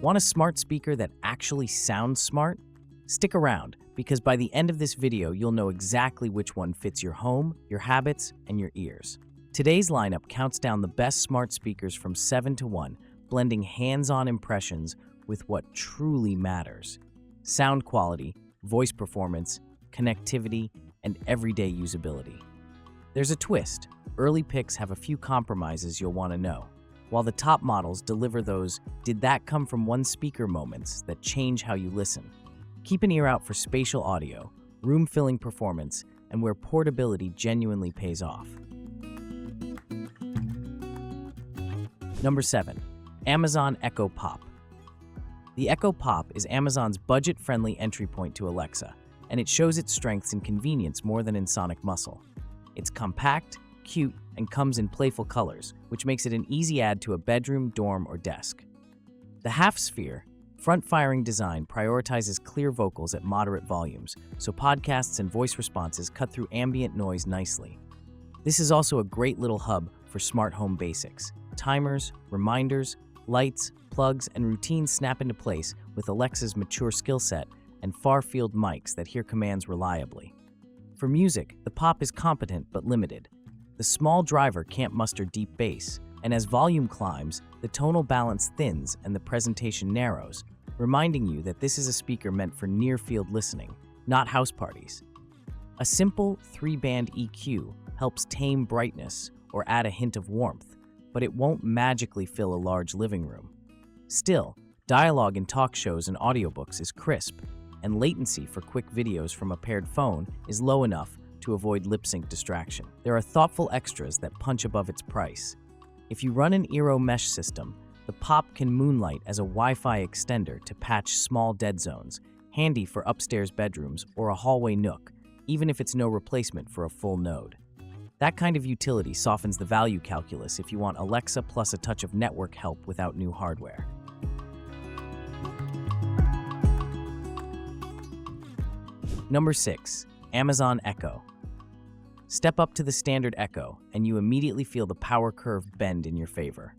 Want a smart speaker that actually sounds smart? Stick around, because by the end of this video, you'll know exactly which one fits your home, your habits, and your ears. Today's lineup counts down the best smart speakers from 7 to 1, blending hands-on impressions with what truly matters: sound quality, voice performance, connectivity, and everyday usability. There's a twist. Early picks have a few compromises you'll want to know, while the top models deliver those "did that come from one speaker" moments that change how you listen. Keep an ear out for spatial audio, room-filling performance, and where portability genuinely pays off. Number 7. Amazon Echo Pop. The Echo Pop is Amazon's budget-friendly entry point to Alexa, and it shows its strengths in convenience more than in sonic muscle. It's compact, cute, and comes in playful colors, which makes it an easy add to a bedroom, dorm, or desk. The half-sphere, front-firing design prioritizes clear vocals at moderate volumes, so podcasts and voice responses cut through ambient noise nicely. This is also a great little hub for smart home basics. Timers, reminders, lights, plugs, and routines snap into place with Alexa's mature skill set and far-field mics that hear commands reliably. For music, the Pop is competent but limited. The small driver can't muster deep bass, and as volume climbs, the tonal balance thins and the presentation narrows, reminding you that this is a speaker meant for near-field listening, not house parties. A simple 3-band EQ helps tame brightness or add a hint of warmth, but it won't magically fill a large living room. Still, dialogue in talk shows and audiobooks is crisp, and latency for quick videos from a paired phone is low enough to avoid lip-sync distraction. There are thoughtful extras that punch above its price. If you run an Eero mesh system, the Pop can moonlight as a Wi-Fi extender to patch small dead zones, handy for upstairs bedrooms or a hallway nook, even if it's no replacement for a full node. That kind of utility softens the value calculus if you want Alexa plus a touch of network help without new hardware. Number 6. Amazon Echo. Step up to the standard Echo, and you immediately feel the power curve bend in your favor.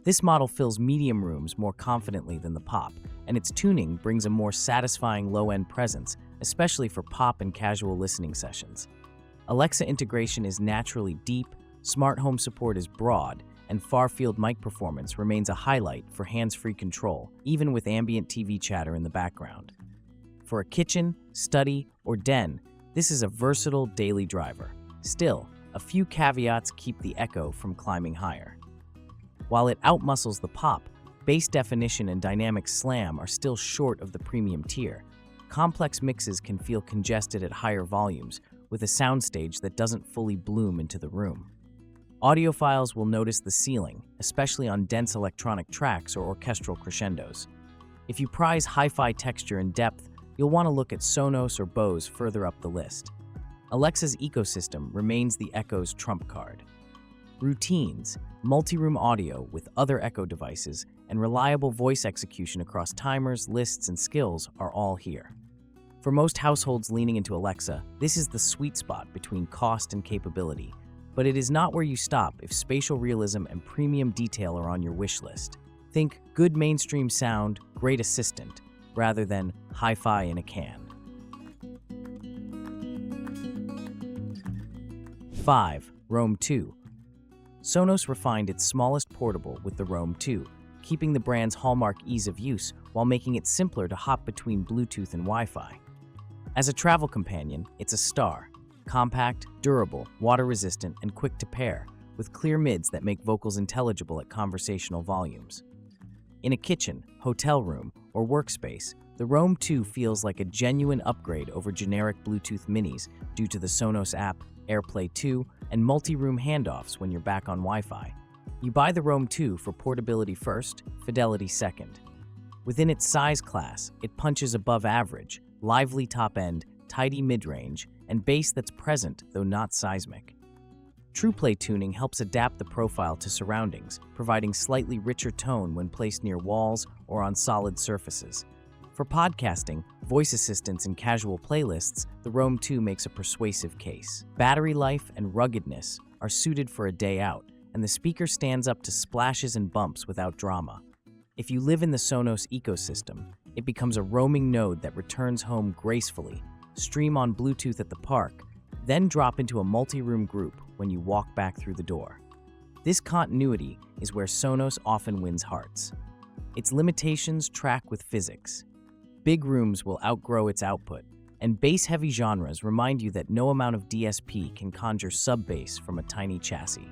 This model fills medium rooms more confidently than the Pop, and its tuning brings a more satisfying low-end presence, especially for pop and casual listening sessions. Alexa integration is naturally deep, smart home support is broad, and far-field mic performance remains a highlight for hands-free control, even with ambient TV chatter in the background. For a kitchen, study, or den, this is a versatile daily driver. Still, a few caveats keep the Echo from climbing higher. While it outmuscles the Pop, bass definition and dynamic slam are still short of the premium tier. Complex mixes can feel congested at higher volumes, with a soundstage that doesn't fully bloom into the room. Audiophiles will notice the ceiling, especially on dense electronic tracks or orchestral crescendos. If you prize hi-fi texture and depth, you'll want to look at Sonos or Bose further up the list. Alexa's ecosystem remains the Echo's trump card. Routines, multi-room audio with other Echo devices, and reliable voice execution across timers, lists, and skills are all here. For most households leaning into Alexa, this is the sweet spot between cost and capability, but it is not where you stop if spatial realism and premium detail are on your wish list. Think good mainstream sound, great assistant, rather than hi-fi in a can. 5. Roam 2. Sonos refined its smallest portable with the Roam 2, keeping the brand's hallmark ease of use while making it simpler to hop between Bluetooth and Wi-Fi. As a travel companion, it's a star. Compact, durable, water-resistant, and quick to pair, with clear mids that make vocals intelligible at conversational volumes. In a kitchen, hotel room, or workspace, the Roam 2 feels like a genuine upgrade over generic Bluetooth minis due to the Sonos app, AirPlay 2, and multi-room handoffs when you're back on Wi-Fi. You buy the Roam 2 for portability first, fidelity second. Within its size class, it punches above average, lively top-end, tidy mid-range, and bass that's present though not seismic. TruePlay tuning helps adapt the profile to surroundings, providing slightly richer tone when placed near walls or on solid surfaces. For podcasting, voice assistants, and casual playlists, the Roam 2 makes a persuasive case. Battery life and ruggedness are suited for a day out, and the speaker stands up to splashes and bumps without drama. If you live in the Sonos ecosystem, it becomes a roaming node that returns home gracefully, stream on Bluetooth at the park, then drop into a multi-room group when you walk back through the door. This continuity is where Sonos often wins hearts. Its limitations track with physics. Big rooms will outgrow its output, and bass-heavy genres remind you that no amount of DSP can conjure sub-bass from a tiny chassis.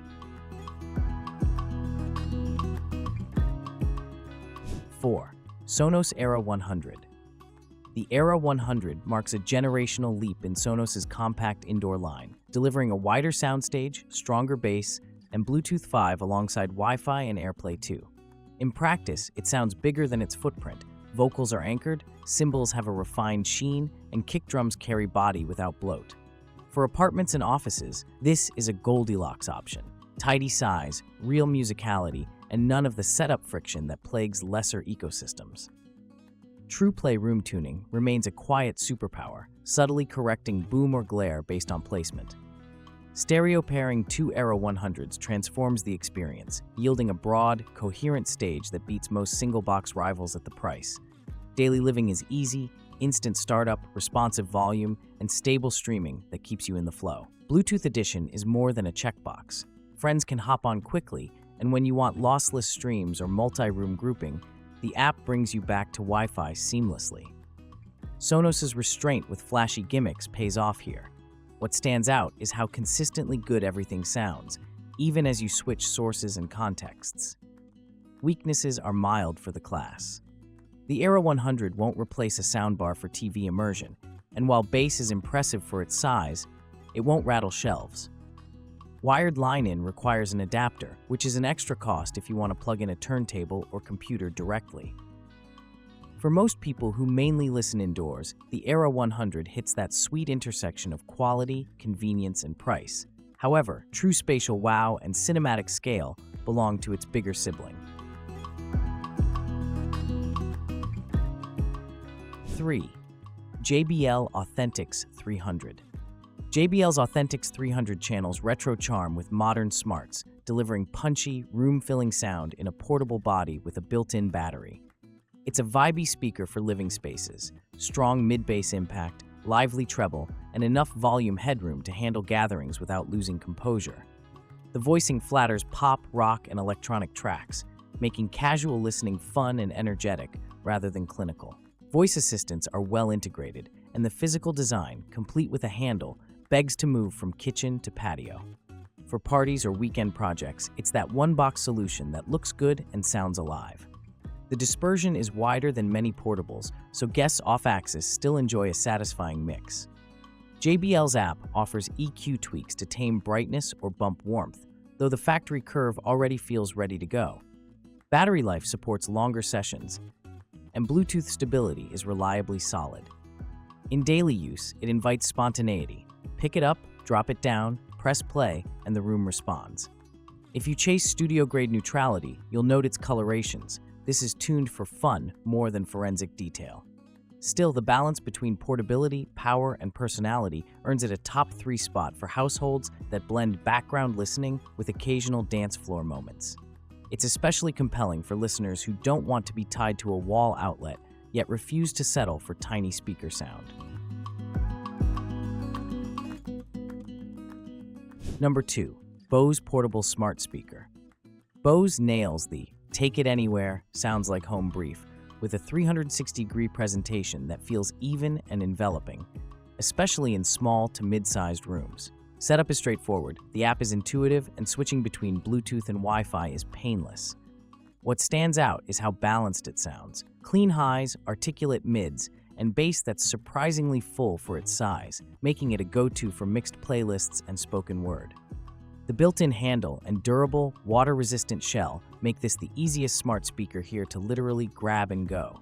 4. Sonos Era 100. The Era 100 marks a generational leap in Sonos's compact indoor line, delivering a wider soundstage, stronger bass, and Bluetooth 5 alongside Wi-Fi and AirPlay 2. In practice, it sounds bigger than its footprint. Vocals are anchored, cymbals have a refined sheen, and kick drums carry body without bloat. For apartments and offices, this is a Goldilocks option. Tidy size, real musicality, and none of the setup friction that plagues lesser ecosystems. TruePlay room tuning remains a quiet superpower, subtly correcting boom or glare based on placement. Stereo pairing two Era 100s transforms the experience, yielding a broad, coherent stage that beats most single-box rivals at the price. Daily living is easy, instant startup, responsive volume, and stable streaming that keeps you in the flow. Bluetooth Edition is more than a checkbox. Friends can hop on quickly, and when you want lossless streams or multi-room grouping, the app brings you back to Wi-Fi seamlessly. Sonos's restraint with flashy gimmicks pays off here. What stands out is how consistently good everything sounds, even as you switch sources and contexts. Weaknesses are mild for the class. The Era 100 won't replace a soundbar for TV immersion, and while bass is impressive for its size, it won't rattle shelves. Wired line-in requires an adapter, which is an extra cost if you want to plug in a turntable or computer directly. For most people who mainly listen indoors, the Era 100 hits that sweet intersection of quality, convenience, and price. However, true spatial wow and cinematic scale belong to its bigger sibling. 3. JBL Authentics 300. JBL's Authentics 300 channels retro charm with modern smarts, delivering punchy, room-filling sound in a portable body with a built-in battery. It's a vibey speaker for living spaces, strong mid-bass impact, lively treble, and enough volume headroom to handle gatherings without losing composure. The voicing flatters pop, rock, and electronic tracks, making casual listening fun and energetic rather than clinical. Voice assistants are well integrated, and the physical design, complete with a handle, begs to move from kitchen to patio. For parties or weekend projects, it's that one-box solution that looks good and sounds alive. The dispersion is wider than many portables, so guests off-axis still enjoy a satisfying mix. JBL's app offers EQ tweaks to tame brightness or bump warmth, though the factory curve already feels ready to go. Battery life supports longer sessions, and Bluetooth stability is reliably solid. In daily use, it invites spontaneity. Pick it up, drop it down, press play, and the room responds. If you chase studio-grade neutrality, you'll note its colorations. This is tuned for fun more than forensic detail. Still, the balance between portability, power, and personality earns it a top 3 spot for households that blend background listening with occasional dance floor moments. It's especially compelling for listeners who don't want to be tied to a wall outlet, yet refuse to settle for tiny speaker sound. Number 2. Bose Portable Smart Speaker. Bose nails the "take it anywhere, sounds like home" brief with a 360-degree presentation that feels even and enveloping, especially in small to mid-sized rooms. Setup is straightforward, the app is intuitive, and switching between Bluetooth and Wi-Fi is painless. What stands out is how balanced it sounds. Clean highs, articulate mids, and bass that's surprisingly full for its size, making it a go-to for mixed playlists and spoken word. The built-in handle and durable, water-resistant shell make this the easiest smart speaker here to literally grab and go.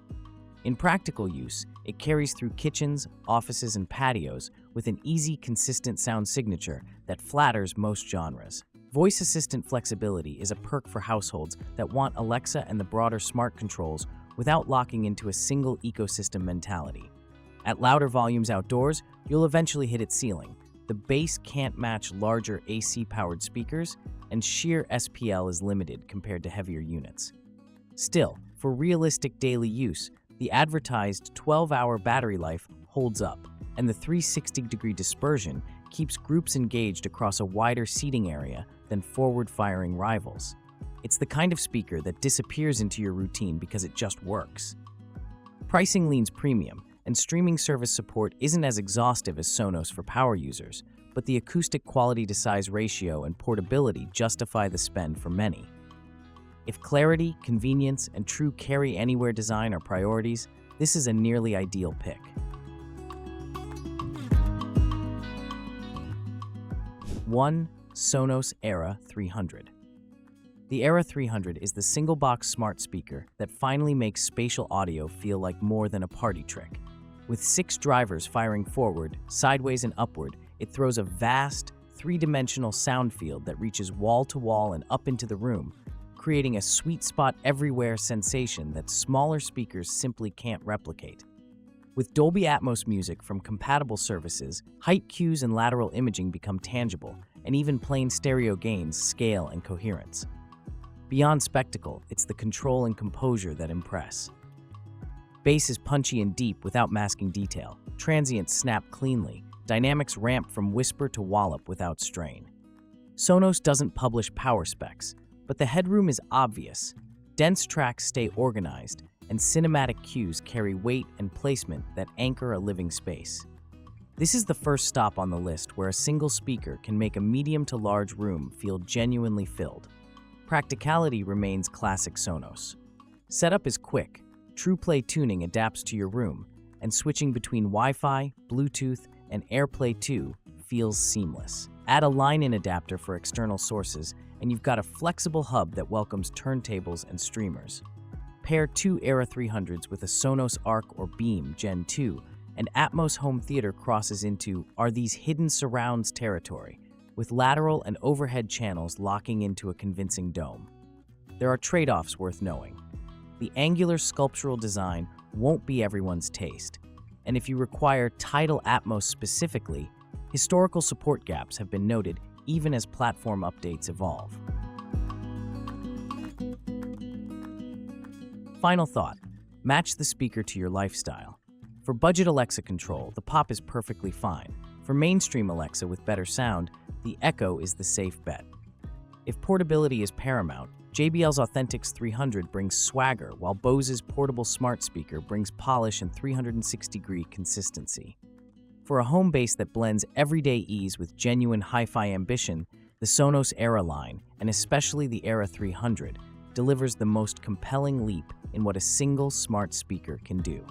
In practical use, it carries through kitchens, offices, and patios with an easy, consistent sound signature that flatters most genres. Voice assistant flexibility is a perk for households that want Alexa and the broader smart controls without locking into a single ecosystem mentality. At louder volumes outdoors, you'll eventually hit its ceiling. The bass can't match larger AC-powered speakers, and sheer SPL is limited compared to heavier units. Still, For realistic daily use, the advertised 12-hour battery life holds up, and the 360-degree dispersion keeps groups engaged across a wider seating area than forward-firing rivals. It's the kind of speaker that disappears into your routine because it just works. Pricing leans premium, and streaming service support isn't as exhaustive as Sonos for power users, but the acoustic quality-to-size ratio and portability justify the spend for many. If clarity, convenience, and true carry-anywhere design are priorities, this is a nearly ideal pick. 1. Sonos Era 300. The Era 300 is the single-box smart speaker that finally makes spatial audio feel like more than a party trick. With 6 drivers firing forward, sideways, and upward, it throws a vast, three-dimensional sound field that reaches wall-to-wall and up into the room, creating a sweet spot everywhere sensation that smaller speakers simply can't replicate. With Dolby Atmos music from compatible services, height cues and lateral imaging become tangible, and even plain stereo gains scale and coherence. Beyond spectacle, it's the control and composure that impress. Bass is punchy and deep without masking detail. Transients snap cleanly. Dynamics ramp from whisper to wallop without strain. Sonos doesn't publish power specs, but the headroom is obvious. Dense tracks stay organized, and cinematic cues carry weight and placement that anchor a living space. This is the first stop on the list where a single speaker can make a medium to large room feel genuinely filled. Practicality remains classic Sonos. Setup is quick. TruePlay tuning adapts to your room, and switching between Wi-Fi, Bluetooth, and AirPlay 2 feels seamless. Add a line-in adapter for external sources, and you've got a flexible hub that welcomes turntables and streamers. Pair 2 Era 300s with a Sonos Arc or Beam Gen 2, and Atmos Home Theater crosses into Are These Hidden Surrounds territory, with lateral and overhead channels locking into a convincing dome. There are trade-offs worth knowing. The angular sculptural design won't be everyone's taste, and if you require tidal Atmos specifically, historical support gaps have been noted even as platform updates evolve. Final thought, match the speaker to your lifestyle. For budget Alexa control, the Pop is perfectly fine. For mainstream Alexa with better sound, the Echo is the safe bet. If portability is paramount, JBL's Authentics 300 brings swagger, while Bose's portable smart speaker brings polish and 360-degree consistency. For a home base that blends everyday ease with genuine hi-fi ambition, the Sonos Era line, and especially the Era 300, delivers the most compelling leap in what a single smart speaker can do.